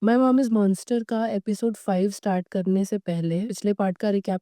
My mom is monster का episode 5 start करने से पहले पिछले पार्ट का रिकैप,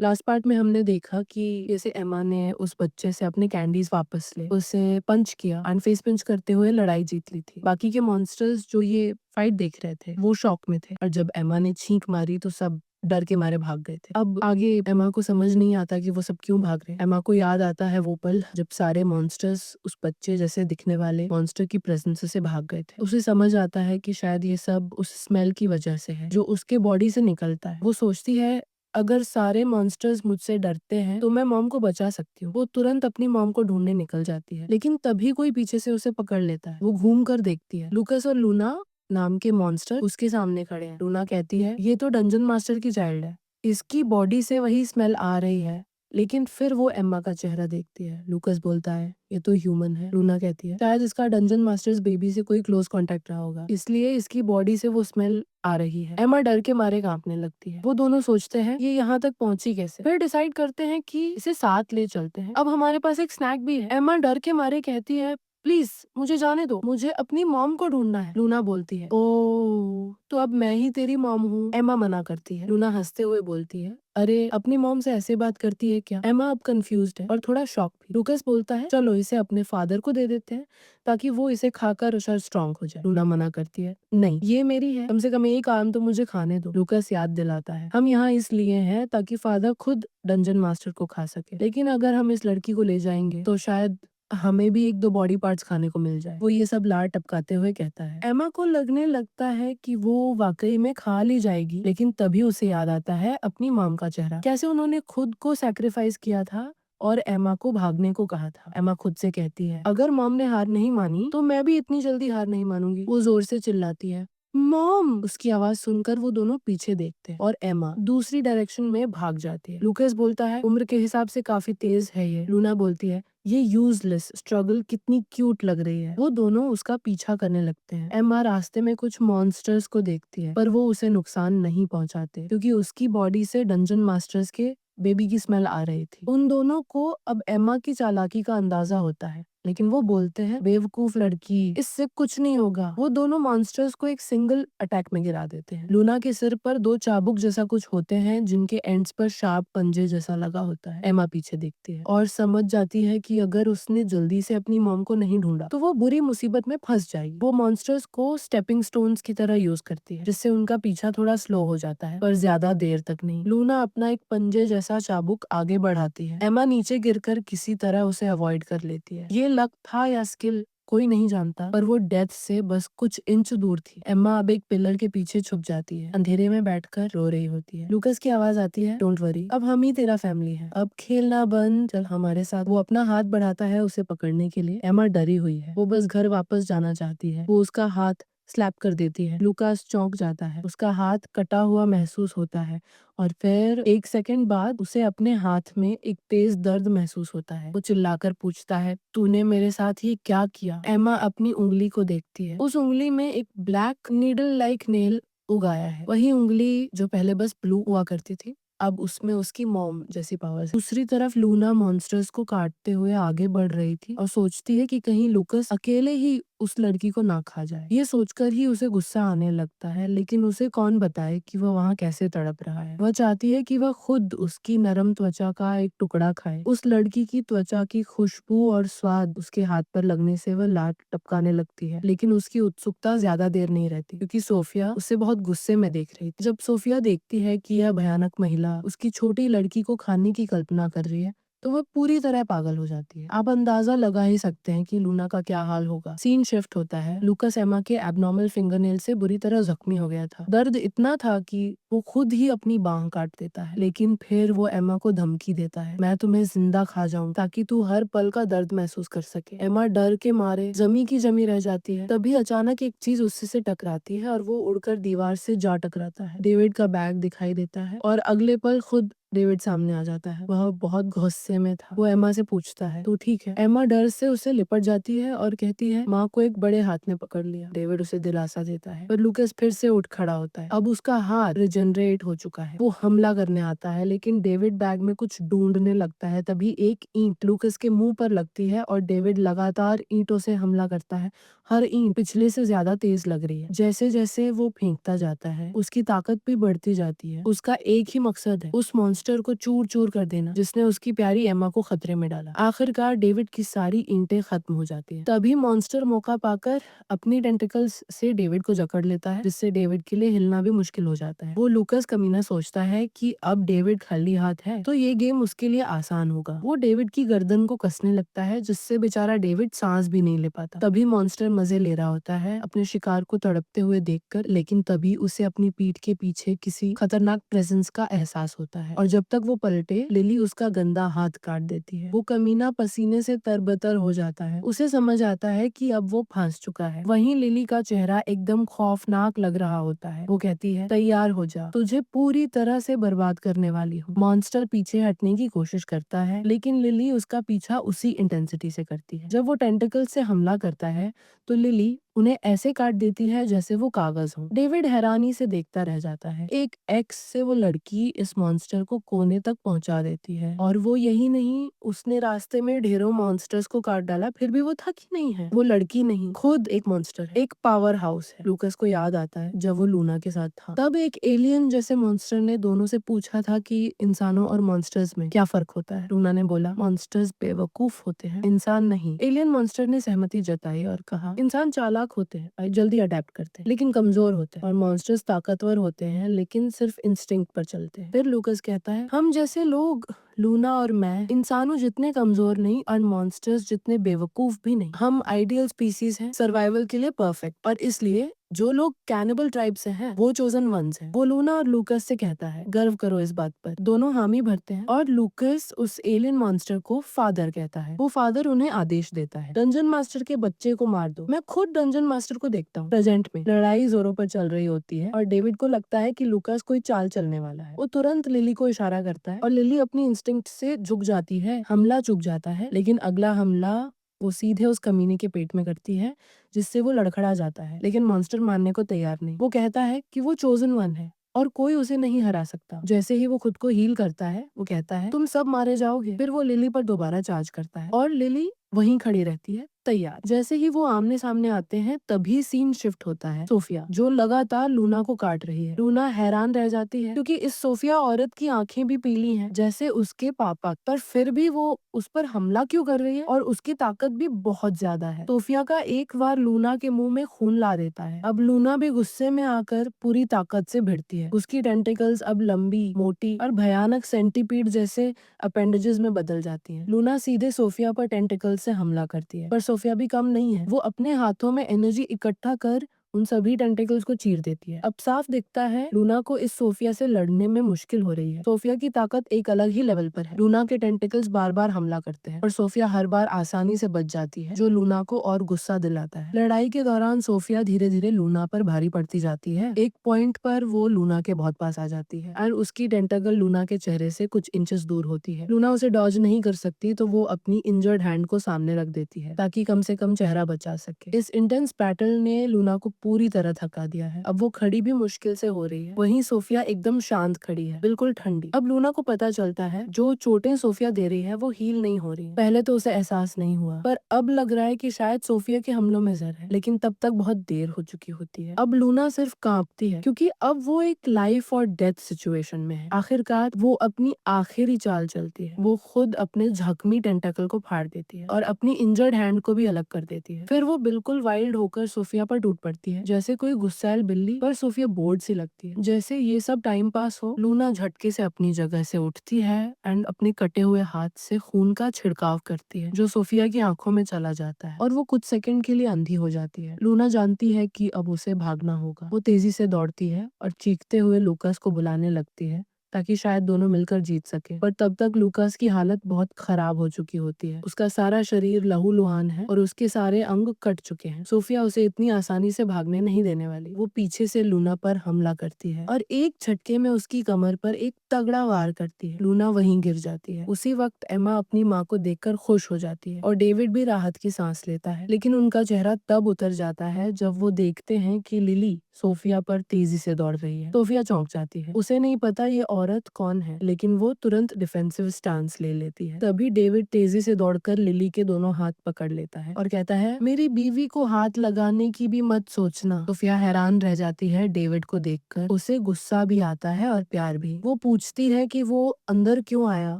लास्ट पार्ट में हमने देखा कि जैसे एमा ने उस बच्चे से अपने कैंडीज वापस ले उसे पंच किया एंड फेस पंच करते हुए लड़ाई जीत ली थी। बाकी के मॉन्स्टर्स जो ये फाइट देख रहे थे वो शॉक में थे और जब एमा ने छींक मारी तो सब डर के मारे भाग गए थे। अब आगे एमा को समझ नहीं आता कि वो सब क्यों भाग रहे हैं। एमा को याद आता है वो पल जब सारे मॉन्स्टर्स उस बच्चे जैसे दिखने वाले मॉन्स्टर की प्रेजेंस से भाग गए थे। उसे समझ आता है कि शायद ये सब उस स्मेल की वजह से है जो उसके बॉडी से निकलता है। वो सोचती है अगर सारे मॉन्स्टर्स मुझसे डरते हैं तो मैं मॉम को बचा सकती हूँ। वो तुरंत अपनी मॉम को ढूंढने निकल जाती है, लेकिन तभी कोई पीछे से उसे पकड़ लेता है। वो घूम कर देखती है, लूकस और लूना नाम के मॉन्स्टर उसके सामने खड़े हैं। लूना कहती है ये तो डंजन मास्टर की चाइल्ड है, इसकी बॉडी से वही स्मेल आ रही है। लेकिन फिर वो एम्मा का चेहरा देखती है। लूकस बोलता है ये तो ह्यूमन है। लूना कहती है शायद इसका डंजन मास्टर्स बेबी से कोई क्लोज कांटेक्ट रहा होगा, इसलिए इसकी बॉडी से वो स्मेल आ रही है। एम्मा डर के मारे कांपने लगती है। वो दोनों सोचते हैं ये यहाँ तक पहुंची कैसे, फिर डिसाइड करते हैं कि इसे साथ ले चलते हैं। अब हमारे पास एक स्नैक भी है। एम्मा डर के मारे कहती है प्लीज मुझे जाने दो, मुझे अपनी मॉम को ढूंढना है। लूना बोलती है ओ तो अब मैं ही तेरी मॉम हूँ। एम्मा मना करती है। लूना हंसते हुए बोलती है अरे अपनी मॉम से ऐसे बात करती है क्या। एम्मा अब कंफ्यूज्ड है और थोड़ा शॉक भी। लूकस बोलता है चलो इसे अपने फादर को दे देते हैं ताकि वो इसे खाकर स्ट्रांग हो जाए। लूना मना करती है नहीं ये मेरी है, कम से कम एक काम तो मुझे खाने दो। लूकस याद दिलाता है हम यहाँ इसलिए हैं ताकि फादर खुद डंजन मास्टर को खा सके, लेकिन अगर हम इस लड़की को ले जाएंगे तो शायद हमें भी एक दो बॉडी पार्ट्स खाने को मिल जाए। वो ये सब लार टपकाते हुए कहता है। एमा को लगने लगता है कि वो वाकई में खा ली जाएगी, लेकिन तभी उसे याद आता है अपनी मॉम का चेहरा, कैसे उन्होंने खुद को सैक्रिफाइस किया था और एमा को भागने को कहा था। एमा खुद से कहती है अगर मॉम ने हार नहीं मानी तो मैं भी इतनी जल्दी हार नहीं मानूंगी। वो जोर से चिल्लाती है मॉम। उसकी आवाज सुनकर वो दोनों पीछे देखते हैं और एमा दूसरी डायरेक्शन में भाग जाती है। लूकस बोलता है उम्र के हिसाब से काफी तेज है ये। लूना बोलती है ये यूजलेस स्ट्रगल कितनी क्यूट लग रही है। वो दोनों उसका पीछा करने लगते हैं। एम्मा रास्ते में कुछ मॉन्स्टर्स को देखती है पर वो उसे नुकसान नहीं पहुंचाते क्योंकि उसकी बॉडी से डंजन मास्टर्स के बेबी की स्मेल आ रही थी। उन दोनों को अब एम्मा की चालाकी का अंदाजा होता है, लेकिन वो बोलते हैं बेवकूफ लड़की, इससे कुछ नहीं होगा। वो दोनों मॉन्स्टर्स को एक सिंगल अटैक में गिरा देते हैं। लूना के सिर पर दो चाबुक जैसा कुछ होते हैं जिनके एंड्स पर शार्प पंजे जैसा लगा होता है। एमा पीछे देखती है और समझ जाती है कि अगर उसने जल्दी से अपनी मॉम को नहीं ढूंढा तो वो बुरी मुसीबत में फंस जाएगी। वो मॉन्स्टर्स को स्टेपिंग स्टोन्स की तरह यूज करती है जिससे उनका पीछा थोड़ा स्लो हो जाता है, पर ज्यादा देर तक नहीं। लूना अपना एक पंजे जैसा चाबुक आगे बढ़ाती है। एमा नीचे गिरकर किसी तरह उसे अवॉइड कर लेती है। ये लक था या स्किल कोई नहीं जानता, पर वो डेथ से बस कुछ इंच दूर थी। एम्मा अब एक पिलर के पीछे छुप जाती है, अंधेरे में बैठकर रो रही होती है। लूकस की आवाज आती है डोंट वरी, अब हम ही तेरा फैमिली है, अब खेलना बंद, चल हमारे साथ। वो अपना हाथ बढ़ाता है उसे पकड़ने के लिए। एम्मा डरी हुई है, वो बस घर वापस जाना चाहती है। वो उसका हाथ स्लैप कर देती है। लूकास चौंक जाता है, उसका हाथ कटा हुआ महसूस होता है और फिर एक सेकंड बाद उसे अपने हाथ में एक तेज दर्द महसूस होता है। वो चिल्लाकर पूछता है तूने मेरे साथ ये क्या किया। एम्मा अपनी उंगली को देखती है। उस उंगली में एक ब्लैक नीडल लाइक नेल उगाया है, वही उंगली जो पहले बस ब्लू हुआ करती थी, अब उसमें उसकी मॉम जैसी पावर्स है। दूसरी तरफ लूना मॉन्स्टर्स को काटते हुए आगे बढ़ रही थी और सोचती है कि कहीं लूकस अकेले ही उस लड़की को ना खा जाए। ये सोचकर ही उसे गुस्सा आने लगता है, लेकिन उसे कौन बताए कि वह वहाँ कैसे तड़प रहा है। वह चाहती है कि वह खुद उसकी नरम त्वचा का एक टुकड़ा खाए। उस लड़की की त्वचा की खुशबू और स्वाद उसके हाथ पर लगने से वह लाट टपकाने लगती है, लेकिन उसकी उत्सुकता ज्यादा देर नहीं रहती क्योंकि सोफिया उसे बहुत गुस्से में देख रही थी। जब सोफिया देखती है कि यह भयानक महिला उसकी छोटी लड़की को खाने की कल्पना कर रही है तो वह पूरी तरह पागल हो जाती है। आप अंदाजा लगा ही सकते हैं कि लूना का क्या हाल होगा। सीन शिफ्ट होता है। लूकस एमा के एबनॉर्मल फिंगरनेल से बुरी तरह जख्मी हो गया था। दर्द इतना था कि वो खुद ही अपनी बांह काट देता है, लेकिन फिर वो एमा को धमकी देता है मैं तुम्हें जिंदा खा जाऊं ताकि तू हर पल का दर्द महसूस कर सके। एमा डर के मारे जमी की जमी रह जाती है। तभी अचानक एक चीज उससे से टकराती है और वो उड़कर दीवार से जा टकराता है। डेविड का बैग दिखाई देता है और अगले पल खुद डेविड सामने आ जाता है। वह बहुत गुस्से में था। वो एमा से पूछता है तू ठीक है। एमा डर से उसे लिपट जाती है और कहती है माँ को एक बड़े हाथ ने पकड़ लिया। डेविड उसे दिलासा देता है, पर लूकस फिर से उठ खड़ा होता है। अब उसका हाथ रिजनरेट हो चुका है। वो हमला करने आता है, लेकिन डेविड बैग में कुछ ढूंढने लगता है। तभी एक ईंट लूकस के मुंह पर लगती है और डेविड लगातार ईंटों से हमला करता है हर ईंट पिछले से ज्यादा तेज लग रही है। जैसे जैसे वो फेंकता जाता है उसकी ताकत भी बढ़ती जाती है। उसका एक ही मकसद है, उस मॉन्स्टर को चूर चूर कर देना जिसने उसकी प्यारी एमा को खतरे में डाला। आखिरकार डेविड की सारी ईंटें खत्म हो जाती है। तभी मॉन्स्टर मौका पाकर अपनी टेंटिकल्स से डेविड को जकड़ लेता है, जिससे डेविड के लिए हिलना भी मुश्किल हो जाता है। वो लूकस कमीना सोचता है कि अब डेविड खाली हाथ है तो ये गेम उसके लिए आसान होगा। वो डेविड की गर्दन को कसने लगता है, जिससे बेचारा डेविड सांस भी नहीं ले पाता। तभी मॉन्स्टर मजे ले रहा होता है अपने शिकार को तड़पते हुए देखकर, लेकिन तभी उसे अपनी पीठ के पीछे किसी खतरनाक प्रेजेंस का एहसास होता है और जब तक वो पलटे लिली उसका गंदा हाथ काट देती है। वो कमीना पसीने से तरबतर हो जाता है। उसे समझ आता है कि अब वो फंस चुका है। वहीं लिली का चेहरा एकदम खौफनाक लग रहा होता है। वो कहती है, तैयार हो जा, तुझे पूरी तरह से बर्बाद करने वाली हूँ। मॉन्स्टर पीछे हटने की कोशिश करता है, लेकिन लिली उसका पीछा उसी इंटेंसिटी से करती है। जब वो टेंटिकल से हमला करता है तो लिली उन्हें ऐसे काट देती है जैसे वो कागज हो। डेविड हैरानी से देखता रह जाता है। एक एक्स से वो लड़की इस मॉन्स्टर को कोने तक पहुंचा देती है और वो यही नहीं, उसने रास्ते में ढेरों मॉन्स्टर्स को काट डाला, फिर भी वो थकी नहीं है। वो लड़की नहीं, खुद एक मॉन्स्टर है, एक पावर हाउस है। लूकस को याद आता है जब वो लूना के साथ था, तब एक एलियन जैसे मॉन्स्टर ने दोनों से पूछा था कि इंसानों और मॉन्स्टर्स में क्या फर्क होता है। लूना ने बोला, मॉन्स्टर्स बेवकूफ होते हैं, इंसान नहीं। एलियन मॉन्स्टर ने सहमति जताई और कहा, इंसान चालाक होते हैं, जल्दी अडेप्ट करते हैं, लेकिन कमजोर होते हैं, और मॉन्स्टर्स ताकतवर होते हैं लेकिन सिर्फ इंस्टिंक्ट पर चलते हैं। फिर लूकस कहता है, हम जैसे लोग, लूना और मैं, इंसानों जितने कमजोर नहीं और मॉन्स्टर्स जितने बेवकूफ भी नहीं। हम आइडियल स्पीसीज हैं, सर्वाइवल के लिए परफेक्ट, और इसलिए जो लोग कैनिबल ट्राइब से हैं वो चोजन वंस हैं। वो लूना और लूकस से कहता है, गर्व करो इस बात पर। दोनों हामी भरते हैं और लूकस उस एलियन मॉन्स्टर को फादर कहता है। वो फादर उन्हें आदेश देता है, डंजन मास्टर के बच्चे को मार दो। मैं खुद डंजन मास्टर को देखता हूँ। प्रेजेंट में लड़ाई जोरों पर चल रही होती है और डेविड को लगता है कि लूकस कोई चाल चलने वाला है। वो तुरंत लिली को इशारा करता है और लिली अपनी इंस्टिंक्ट से झुक जाती है। हमला चुक जाता है, लेकिन अगला हमला वो सीधे उस कमीने के पेट में करती है, जिससे वो लड़खड़ा जाता है। लेकिन मॉन्स्टर मानने को तैयार नहीं। वो कहता है कि वो चोजन वन है और कोई उसे नहीं हरा सकता। जैसे ही वो खुद को हील करता है, वो कहता है, तुम सब मारे जाओगे। फिर वो लिली पर दोबारा चार्ज करता है और लिली वहीं खड़ी रहती है, तैयार। जैसे ही वो आमने सामने आते हैं तभी सीन शिफ्ट होता है। सोफिया, जो लगातार लूना को काट रही है। लूना हैरान रह जाती है क्योंकि इस सोफिया औरत की आंखें भी पीली हैं जैसे उसके पापा, पर फिर भी वो उस पर हमला क्यों कर रही है, और उसकी ताकत भी बहुत ज्यादा है। सोफिया का एक बार लूना के मुंह में खून ला देता है। अब लूना भी गुस्से में आकर पूरी ताकत से भिड़ती है। उसकी टेंटिकल्स अब लंबी, मोटी और भयानक सेंटीपीड जैसे अपेंडेजेस में बदल जाती हैं। लूना सीधे सोफिया पर टेंटिकल से हमला करती है, पर सोफिया भी कम नहीं है। वो अपने हाथों में एनर्जी इकट्ठा कर उन सभी टेंटिकल्स को चीर देती है। अब साफ दिखता है लूना को इस सोफिया से लड़ने में मुश्किल हो रही है। सोफिया की ताकत एक अलग ही लेवल पर है। लूना के टेंटिकल्स बार बार हमला करते हैं और सोफिया हर बार आसानी से बच जाती है, जो लूना को और गुस्सा दिलाता है। लड़ाई के दौरान सोफिया धीरे धीरे लूना पर भारी पड़ती जाती है। एक पॉइंट पर वो लूना के बहुत पास आ जाती है और उसकी टेंटाकल लूना के चेहरे से कुछ इंचेस दूर होती है। लूना उसे डॉज नहीं कर सकती तो वो अपनी इंजर्ड हैंड को सामने रख देती है ताकि कम से कम चेहरा बचा सके। इस इंटेंस बैटल ने लूना को पूरी तरह थका दिया है। अब वो खड़ी भी मुश्किल से हो रही है। वहीं सोफिया एकदम शांत खड़ी है, बिल्कुल ठंडी। अब लूना को पता चलता है जो चोटें सोफिया दे रही है वो हील नहीं हो रही है। पहले तो उसे एहसास नहीं हुआ, पर अब लग रहा है कि शायद सोफिया के हमलों में जहर है, लेकिन तब तक बहुत देर हो चुकी होती है। अब लूना सिर्फ कांपती है क्योंकि अब वो एक लाइफ और डेथ सिचुएशन में है। आखिरकार वो अपनी आखिरी चाल चलती है। वो खुद अपने जख्मी टेंटाकल को फाड़ देती है और अपनी इंजर्ड हैंड को भी अलग कर देती है। फिर वो बिल्कुल वाइल्ड होकर सोफिया पर टूट पड़ती है जैसे कोई गुस्सैल बिल्ली, पर सोफिया बोर्ड सी लगती है। जैसे ये सब टाइम पास हो, लूना झटके से अपनी जगह से उठती है एंड अपने कटे हुए हाथ से खून का छिड़काव करती है जो सोफिया की आंखों में चला जाता है और वो कुछ सेकंड के लिए अंधी हो जाती है। लूना जानती है कि अब उसे भागना होगा। वो तेजी से दौड़ती है और चीखते हुए लूकास को बुलाने लगती है ताकि शायद दोनों मिलकर जीत सके, पर तब तक लूकास की हालत बहुत खराब हो चुकी होती है। उसका सारा शरीर लहूलुहान है और उसके सारे अंग कट चुके हैं। सोफिया उसे इतनी आसानी से भागने नहीं देने वाली। वो पीछे से लूना पर हमला करती है और एक झटके में उसकी कमर पर एक तगड़ा वार करती है। लूना वहीं गिर जाती है। उसी वक्त एमा अपनी माँ को देखकर खुश हो जाती है और डेविड भी राहत की सांस लेता है। लेकिन उनका चेहरा तब उतर जाता है जब वो देखते हैं कि लिली सोफिया पर तेजी से दौड़ रही है। सोफिया चौंक जाती है। उसे नहीं पता ये औरत कौन है, लेकिन वो तुरंत डिफेंसिव स्टांस ले लेती है। तभी डेविड तेजी से दौड़कर लिली के दोनों हाथ पकड़ लेता है और कहता है, मेरी बीवी को हाथ लगाने की भी मत सोचना। सोफिया हैरान रह जाती है डेविड को देखकर। उसे गुस्सा भी आता है और प्यार भी। वो पूछती है कि वो अंदर क्यों आया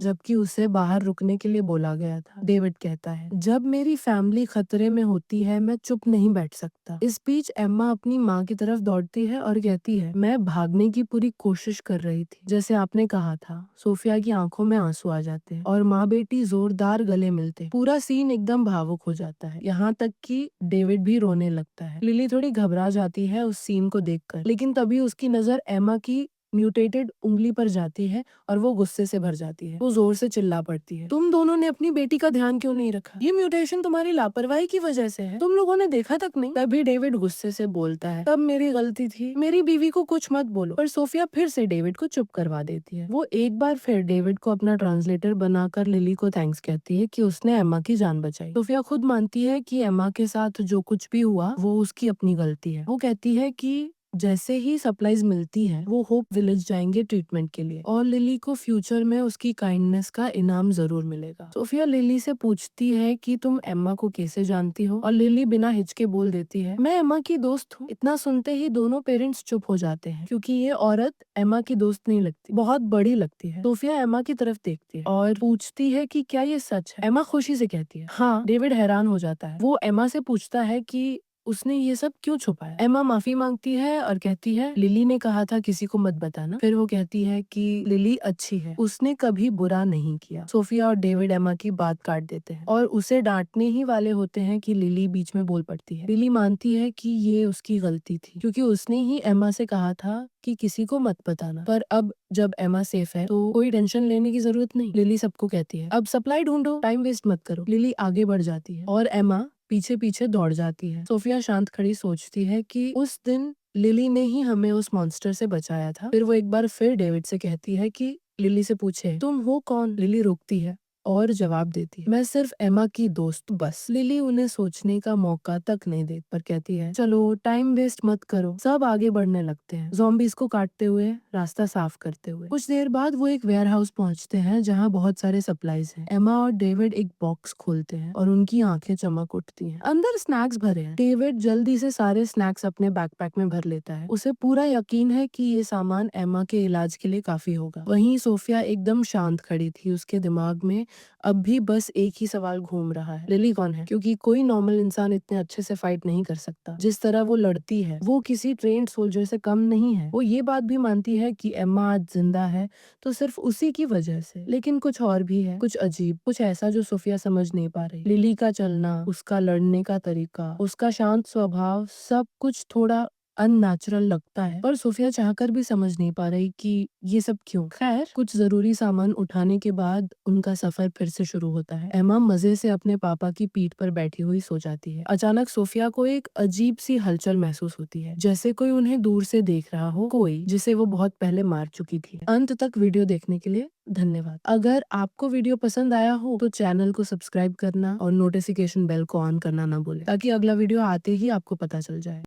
जबकि उसे बाहर रुकने के लिए बोला गया था। डेविड कहता है, जब मेरी फैमिली खतरे में होती है मैं चुप नहीं बैठ सकता। इस बीच एम्मा अपनी माँ की तरफ दौड़ती है और कहती है, मैं भागने की पूरी कोशिश कर रही थी जैसे आपने कहा था। सोफिया की आंखों में आंसू आ जाते हैं और माँ बेटी जोरदार गले मिलते हैं। पूरा सीन एकदम भावुक हो जाता है, यहाँ तक कि डेविड भी रोने लगता है। लिली थोड़ी घबरा जाती है उस सीन को देखकर, लेकिन तभी उसकी नजर एम्मा की म्यूटेटेड उंगली पर जाती है और वो गुस्से से भर जाती है। वो जोर से चिल्ला पड़ती है, तुम दोनों ने अपनी बेटी का ध्यान क्यों नहीं रखा? ये म्यूटेशन तुम्हारी लापरवाही की वजह से है, तुम लोगों ने देखा तक नहीं। तभी डेविड गुस्से से बोलता है, तब मेरी गलती थी, मेरी बीवी को कुछ मत बोलो। पर सोफिया फिर से डेविड को चुप करवा देती है। वो एक बार फिर डेविड को अपना ट्रांसलेटर बनाकर लिली को थैंक्स कहती है कि उसने एम्मा की जान बचाई। सोफिया खुद मानती है कि एम्मा के साथ जो कुछ भी हुआ वो उसकी अपनी गलती है। वो कहती है कि जैसे ही सप्लाईज मिलती है वो होप विलेज जाएंगे ट्रीटमेंट के लिए और लिली को फ्यूचर में उसकी काइंडनेस का इनाम जरूर मिलेगा। सोफिया लिली से पूछती है कि तुम एम्मा को कैसे जानती हो और लिली बिना हिचके बोल देती है, मैं एम्मा की दोस्त हूँ। इतना सुनते ही दोनों पेरेंट्स चुप हो जाते हैं क्योंकि ये औरत एम्मा की दोस्त नहीं लगती, बहुत बड़ी लगती है। सोफिया एम्मा की तरफ देखती है और पूछती है कि क्या ये सच है? एम्मा खुशी से कहती है हाँ। डेविड हैरान हो जाता है। वो एम्मा से पूछता है कि उसने ये सब क्यों छुपाया? एम्मा माफी मांगती है और कहती है, लिली ने कहा था किसी को मत बताना। फिर वो कहती है कि लिली अच्छी है, उसने कभी बुरा नहीं किया। सोफिया और डेविड एम्मा की बात काट देते हैं और उसे डांटने ही वाले होते हैं कि लिली बीच में बोल पड़ती है। लिली मानती है कि ये उसकी गलती थी क्योंकि उसने ही एम्मा से कहा था कि किसी को मत बताना। पर अब जब एम्मा सेफ है तो कोई टेंशन लेने की जरूरत नहीं। लिली सबको कहती है, अब सप्लाई ढूंढो, टाइम वेस्ट मत करो। लिली आगे बढ़ जाती है और एम्मा पीछे पीछे दौड़ जाती है। सोफिया शांत खड़ी सोचती है कि उस दिन लिली ने ही हमें उस मॉन्स्टर से बचाया था। फिर वो एक बार फिर डेविड से कहती है कि लिली से पूछे, तुम हो कौन? लिली रुकती है और जवाब देती है, मैं सिर्फ एम्मा की दोस्त बस। लिली उन्हें सोचने का मौका तक नहीं देती पर कहती है, चलो टाइम वेस्ट मत करो। सब आगे बढ़ने लगते हैं, ज़ॉम्बीज़ को काटते हुए, रास्ता साफ करते हुए। कुछ देर बाद वो एक वेयर हाउस पहुंचते हैं जहाँ बहुत सारे सप्लाईज हैं। एम्मा और डेविड एक बॉक्स खोलते हैं और उनकी आंखें चमक उठती हैं। अंदर स्नैक्स भरे हैं। डेविड जल्दी से सारे स्नैक्स अपने बैकपैक में भर लेता है। उसे पूरा यकीन है कि ये सामान एम्मा के इलाज के लिए काफी होगा। वहीं सोफिया एकदम शांत खड़ी थी। उसके दिमाग में अब भी बस एक ही सवाल घूम रहा है, लिली कौन है? क्योंकि कोई नॉर्मल इंसान इतने अच्छे से फाइट नहीं कर सकता जिस तरह वो लड़ती है। वो किसी ट्रेन्ड सोल्जर से कम नहीं है। वो ये बात भी मानती है कि एम्मा आज जिंदा है तो सिर्फ उसी की वजह से, लेकिन कुछ और भी है, कुछ अजीब, कुछ ऐसा जो सोफिया समझ नहीं पा रही। लिली का चलना, उसका लड़ने का तरीका, उसका शांत स्वभाव, सब कुछ थोड़ा अननेचुरल लगता है पर सोफिया चाहकर भी समझ नहीं पा रही कि ये सब क्यों। खैर, कुछ जरूरी सामान उठाने के बाद उनका सफर फिर से शुरू होता है। एम्मा मजे से अपने पापा की पीठ पर बैठी हुई सो जाती है। अचानक सोफिया को एक अजीब सी हलचल महसूस होती है, जैसे कोई उन्हें दूर से देख रहा हो, कोई जिसे वो बहुत पहले मार चुकी थी। अंत तक वीडियो देखने के लिए धन्यवाद। अगर आपको वीडियो पसंद आया हो तो चैनल को सब्सक्राइब करना और नोटिफिकेशन बेल को ऑन करना ना भूलें ताकि अगला वीडियो आते ही आपको पता चल जाए।